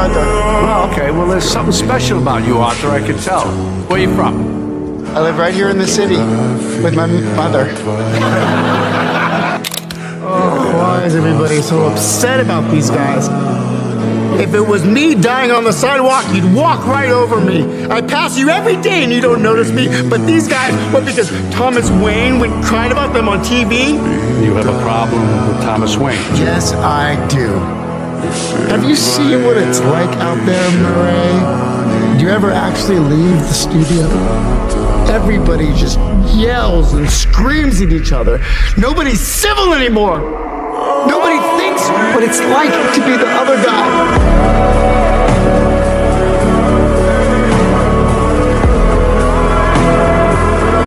Arthur. Well, okay. Well, there's something special about you, Arthur. I can tell. Where you from? I live right here in the city with my mother. Oh, why is everybody so upset about these guys? If it was me dying on the sidewalk, you'd walk right over me. I pass you every day and you don't notice me. But these guys, what, because Thomas Wayne went crying about them on TV? You have a problem with Thomas Wayne? Yes, I do. Have you seen what it's like out there, Murray? Do you ever actually leave the studio? Everybody just yells and screams at each other. Nobody's civil anymore. Nobody thinks what it's like to be the other guy.